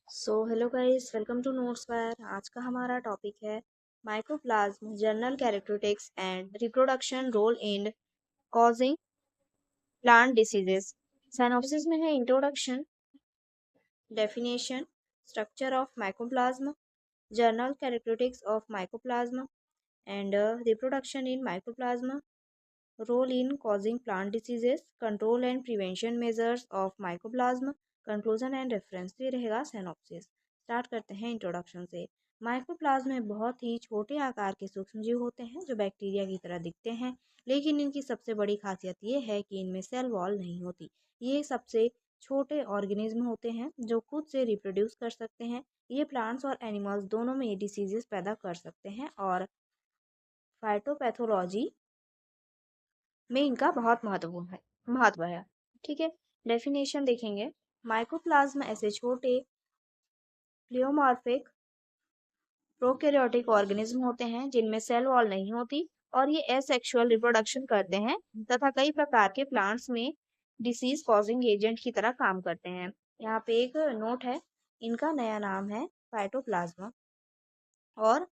Hello guys, welcome to notes fire. आज का हमारा टॉपिक है microplasm, general characteristics and reproduction role in causing plant diseases. Synopsis में है introduction, definition, structure of microplasm, general characteristics of microplasm and reproduction in microplasm, role in causing plant diseases, control and prevention measures of microplasm, conclusion and reference. ये रहेगा synopsis. Start करते हैं introduction से। माइक्रोप्लाज्म में बहुत ही छोटे आकार के सूक्ष्मजीव होते हैं जो बैक्टीरिया की तरह दिखते हैं, लेकिन इनकी सबसे बड़ी खासियत ये है कि इनमें सेल वॉल नहीं होती। ये सबसे छोटे ऑर्गेनिज्म होते हैं जो खुद से रिप्रोड्यूस कर सकते हैं। ये प्लांट्स और एनिमल्स दोनों में डिसीजेस पैदा कर सकते हैं और फाइटोपैथोलॉजी में इनका बहुत महत्व है। ठीक है, डेफिनेशन देखेंगे। माइक्रोप्लाज्म ऐसे छोटे प्लियोमॉर्फिक प्रोकैरियोटिक ऑर्गेनिज्म होते हैं जिनमें सेल वॉल नहीं होती और ये एसेक्सुअल रिप्रोडक्शन करते हैं तथा कई प्रकार के प्लांट्स में डिसीज कॉजिंग एजेंट की तरह काम करते हैं। यहाँ पे एक नोट है, इनका नया नाम है फाइटोप्लाज्मा और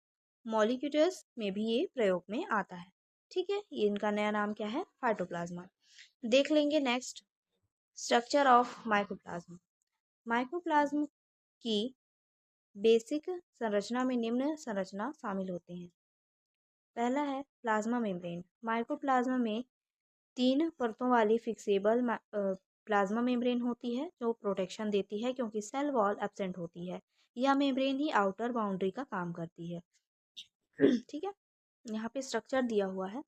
मॉलिक्यूल्स में भी ये प्रयोग में आता है। ठीक है, ये इनका नया नाम क्या है? फाइटोप्लाज्मा। देख लेंगे नेक्स्ट, स्ट्रक्चर ऑफ माइक्रोप्लाज्म। माइक्रोप्लाज्म की बेसिक संरचना में निम्न संरचना शामिल होते हैं। पहला है प्लाज्मा मेम्ब्रेन। माइक्रोप्लाज्म में 3 परतों वाली फिक्सेबल प्लाज्मा मेम्ब्रेन होती है जो प्रोटेक्शन देती है क्योंकि सेल वॉल एब्सेंट होती है। यह मेम्ब्रेन ही आउटर बाउंड्री का काम करती है। ठीक है, यहाँ पे स्ट्रक्चर दिया हुआ है,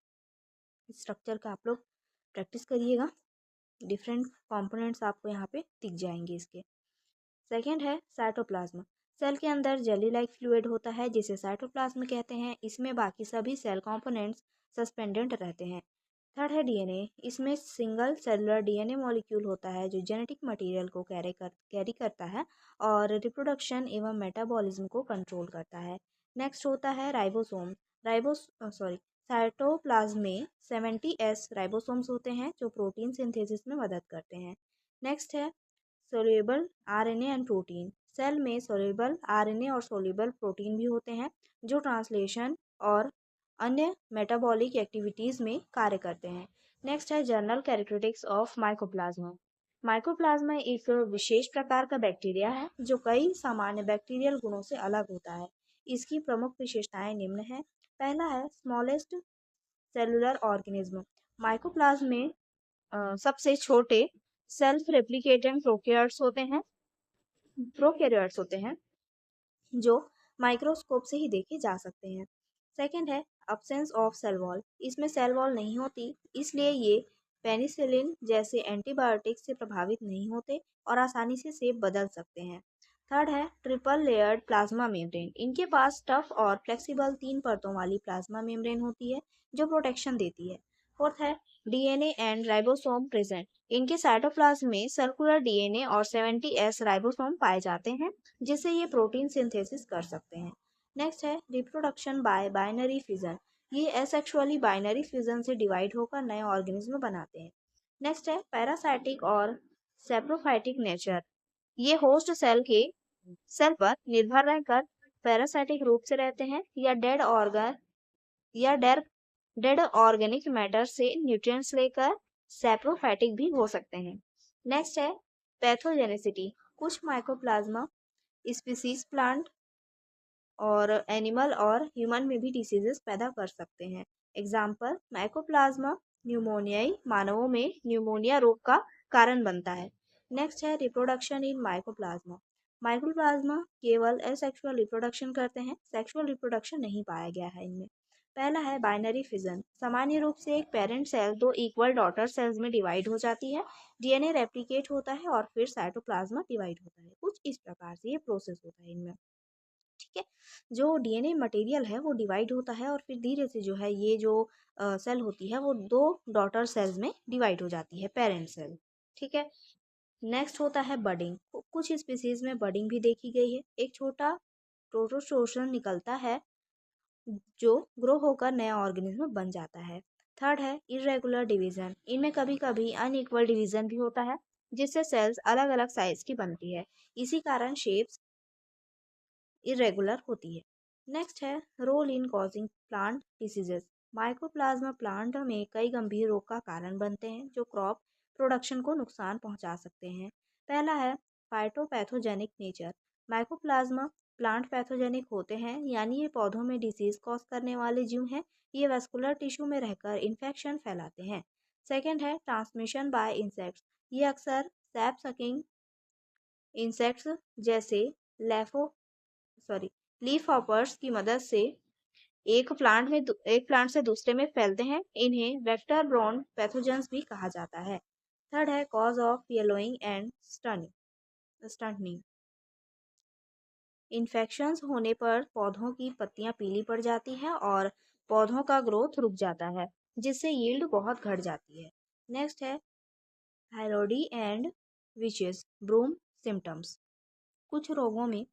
इस स्ट्रक्चर का आप लोग प्रैक्टिस करिएगा। डिफरेंट कंपोनेंट्स आपको यहाँ पे दिख जाएंगे इसके। सेकेंड है साइटोप्लाज्म। सेल के अंदर जेली लाइक फ्लूइड होता है जिसे साइटोप्लाज्म कहते हैं। इसमें बाकी सभी सेल कंपोनेंट्स सस्पेंडेड रहते हैं। थर्ड है डीएनए। इसमें सिंगल सेलुलर डीएनए मॉलिक्यूल होता है जो जेनेटिक मटेरियल को कैरी करता है और रिप्रोडक्शन एवं मेटाबॉलिज्म को कंट्रोल करता है। नेक्स्ट होता है राइबोसोम। साइटोप्लाज्म में 70S राइबोसोम्स होते हैं जो प्रोटीन सिंथेसिस में मदद करते हैं। नेक्स्ट है soluble RNA and protein. Cell में सोल्यूबल आरएनए और सोल्यूबल प्रोटीन भी होते हैं जो ट्रांसलेशन और अन्य मेटाबॉलिक एक्टिविटीज़ में कार्य करते हैं। नेक्स्ट है general characteristics of mycoplasma. Mycoplasma एक विशेष प्रकार का बैक्टीरिया है जो कई सामान्य बैक्टीरियल गुणों से अलग होता है। इसकी प्रमुख विशेषताएं निम्न है। पहला है स्मॉलेस्ट सेलुलर ऑर्गेनिज्म। माइकोप्लाज्म में सबसे छोटे सेल्फ रेप्लिकेटिंग प्रोकैरियोट्स होते हैं जो माइक्रोस्कोप से ही देखे जा सकते हैं। सेकंड है अब्सेंस ऑफ सेल वॉल। इसमें सेल वॉल नहीं होती, इसलिए ये पेनिसिलिन जैसे एंटीबायोटिक्स से प्रभावित नहीं होते और आसानी से शेप बदल सकते हैं। थर्ड है ट्रिपल लेयर्ड प्लाज्मा मेम्ब्रेन। इनके पास टफ और फ्लेक्सिबल 3 परतों वाली प्लाज्मा मेम्ब्रेन होती है जो प्रोटेक्शन देती है। फोर्थ है डीएनए एंड राइबोसोम प्रेजेंट। इनके साइटोप्लाज्म में सर्कुलर डीएनए और 70S राइबोसोम पाए जाते हैं जिससे ये प्रोटीन सिंथेसिस कर सकते हैं। नेक्स्ट है रिप्रोडक्शन बाय बाइनरी फ्यूजन। ये एसेक्सुअली बाइनरी फ्यूजन से डिवाइड होकर नए ऑर्गेनिज्म बनाते हैं। नेक्स्ट है पैरासाइटिक और सेप्रोफाइटिक नेचर। ये होस्ट सेल पर निर्भर रहकर पैरासाइटिक रूप से रहते हैं या या डेड ऑर्गेनिक मैटर से न्यूट्रिएंट्स लेकर सेप्रोफाइटिक भी हो सकते हैं। नेक्स्ट है पैथोजेनेसिटी। कुछ माइकोप्लाज्मा स्पीसीज प्लांट और एनिमल और ह्यूमन में भी डिसीजेस पैदा कर सकते हैं। एग्जाम्पल माइकोप्लाज्मा न्यूमोनियाई मानवों में न्यूमोनिया रोग का कारण बनता है। नेक्स्ट है रिप्रोडक्शन इन माइकोप्लाज्मा। माइकोप्लाज्मा केवल एसेक्सुअल रिप्रोडक्शन करते हैं, सेक्सुअल रिप्रोडक्शन नहीं पाया गया है इनमें। पहला है बाइनरी फिजन। सामान्य रूप से एक parent cell 2 equal daughter cells में डिवाइड हो जाती है। डीएनए रेप्लिकेट होता है और फिर साइटोप्लाज्मा डिवाइड होता है। कुछ इस प्रकार से ये प्रोसेस होता है इनमें। ठीक है, जो डीएनए मटेरियल है वो डिवाइड होता है और फिर धीरे से जो है ये जो सेल होती है वो 2 डॉटर सेल्स में डिवाइड हो जाती है, पेरेंट सेल। ठीक है, नेक्स्ट होता है बडिंग। कुछ स्पीसीज में बडिंग भी देखी गई है। एक छोटा प्रोटोस्टोशन निकलता है जो ग्रो होकर नया ऑर्गेनिज्म बन जाता है। थर्ड है इरेगुलर डिवीजन। इनमें कभी कभी अनइक्वल डिवीजन भी होता है जिससे सेल्स अलग अलग साइज की बनती है। इसी कारण शेप्स इरेगुलर होती है। नेक्स्ट है role in causing plant diseases. Mycoplasma plant में कई गंभीर रोग का कारण बनते हैं जो क्रॉप प्रोडक्शन को नुकसान पहुंचा सकते हैं। पहला है phytopathogenic nature. Mycoplasma plant pathogenic होते हैं, यानी ये पौधों में डिसीज कॉज करने वाले जीव हैं। ये वेस्कुलर टिश्यू में रहकर इन्फेक्शन फैलाते हैं। सेकेंड है ट्रांसमिशन बाय इंसेक्ट्स। ये अक्सर सैप सकिंग इंसेक्ट्स जैसे लेफो सॉरी लीफ हॉपर्स की मदद से एक प्लांट से दूसरे में फैलते हैं। इन्हें वेक्टर ब्रॉन पैथोजेंस भी कहा जाता है। थर्ड है cause of yellowing and stunting. Infections होने पर पौधों की पत्तियां पीली पड़ जाती हैं और पौधों का ग्रोथ रुक जाता है, जिससे यील्ड बहुत घट जाती है। नेक्स्ट है हाइलोडी एंड विचेस ब्रूम सिम्टम्स। कुछ रोगों में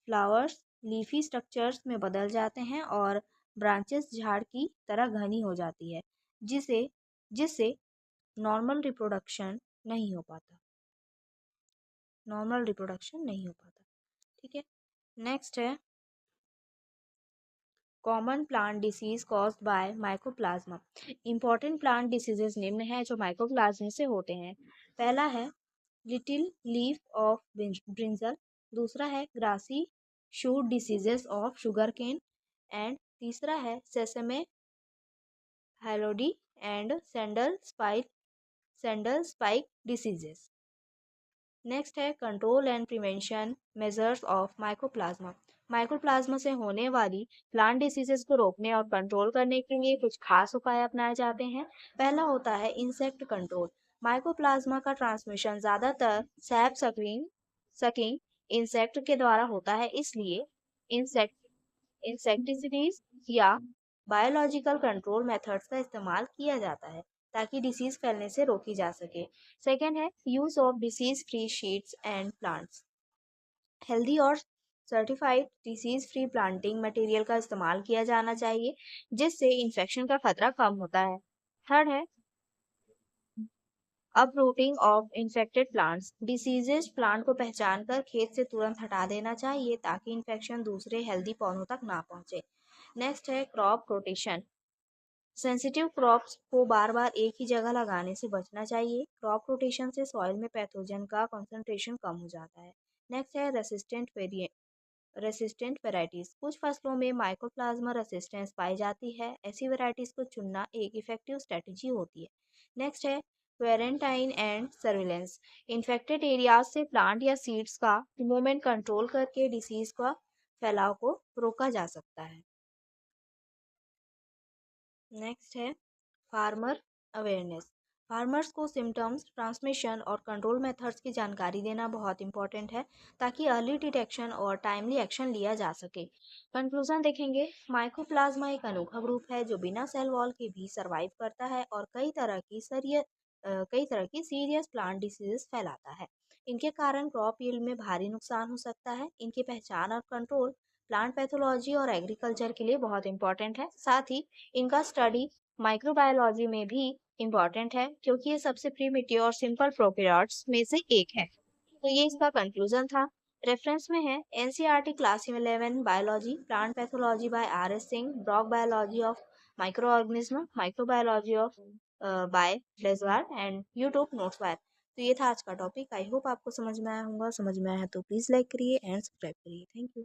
फ्लावर्स लीफी स्ट्रक्चर्स में बदल जाते हैं और ब्रांचेस झाड़ की तरह घनी हो जाती है, जिसे जिससे नॉर्मल रिप्रोडक्शन नहीं हो पाता नॉर्मल रिप्रोडक्शन नहीं हो पाता। ठीक है। नेक्स्ट है common plant disease caused by mycoplasma. Important plant diseases निम्न है जो माइकोप्लाज्मा से होते हैं। पहला है लिटिल लीफ ऑफ ब्रिंजल। दूसरा है grassy shoot diseases of sugarcane. And तीसरा है sesame phyllody and sandal spike diseases. Next है control and prevention measures of mycoplasma. Mycoplasma से होने वाली प्लांट डिसीजेस को रोकने और कंट्रोल करने के लिए कुछ खास उपाय अपनाए जाते हैं। पहला होता है इंसेक्ट कंट्रोल। माइकोप्लाज्मा का ट्रांसमिशन ज्यादातर सैप सकिंग इंसेक्ट के द्वारा होता है, इसलिए इंसेक्ट इंसेक्टिसाइड्स या बायोलॉजिकल कंट्रोल मेथड्स का इस्तेमाल किया जाता है ताकि डिसीज फैलने से रोकी जा सके। सेकेंड है use of disease free sheets and plants. Healthy और certified disease free planting material का इस्तेमाल किया जाना चाहिए, जिससे इन्फेक्शन का खतरा कम होता है। थर्ड है uprooting of infected plants. Diseases plant को पहचान कर खेत से तुरंत हटा देना चाहिए ताकि इन्फेक्शन दूसरे हेल्दी पौधों तक ना पहुंचे। नेक्स्ट है क्रॉप रोटेशन। सेंसिटिव क्रॉप्स को बार बार एक ही जगह लगाने से बचना चाहिए। क्रॉप रोटेशन से सॉइल में पैथोजन का कंसंट्रेशन कम हो जाता है। नेक्स्ट है रेसिस्टेंट वेराइटीज। कुछ फसलों में माइकोप्लाज्मा रेसिस्टेंस पाई जाती है। ऐसी वेराइटीज को चुनना एक इफेक्टिव स्ट्रेटजी होती है। नेक्स्ट है quarantine and surveillance. Infected areas से प्लांट या सीड्स का मूवमेंट कंट्रोल करके डिसीज का फैलाव को रोका जा सकता है। नेक्स्ट है फार्मर अवेयरनेस। फार्मर्स को सिम्टम्स, ट्रांसमिशन और कंट्रोल मेथड्स की जानकारी देना बहुत इंपॉर्टेंट है ताकि अर्ली डिटेक्शन और टाइमली एक्शन लिया जा सके। कंक्लूजन देखेंगे, माइकोप्लाज्मा एक अनोखा ग्रुप है जो बिना सेल वॉल के भी सर्वाइव करता है और कई तरह की सीरियस प्लांट डिसीजेस फैलाता है। इनके कारण क्रॉप यील्ड में भारी नुकसान हो सकता है। इनकी पहचान और कंट्रोल प्लांट पैथोलॉजी और एग्रीकल्चर के लिए बहुत इंपॉर्टेंट है। साथ ही इनका स्टडी माइक्रोबायोलॉजी में भी इम्पॉर्टेंट है, क्योंकि ये सबसे प्रीमिटिव और सिंपल प्रोकैरियोट्स में से एक है। तो ये इसका कंक्लूजन था। रेफरेंस में है NCERT class 11 biology plant pathology by R S Singh, Brock biology of microorganism, microbiology of by Pelczar and YouTube notes by. तो ये था आज का टॉपिक। आई होप आपको समझ में आया होगा। समझ में आया तो प्लीज लाइक करिए एंड सब्सक्राइब करिए। Thank you.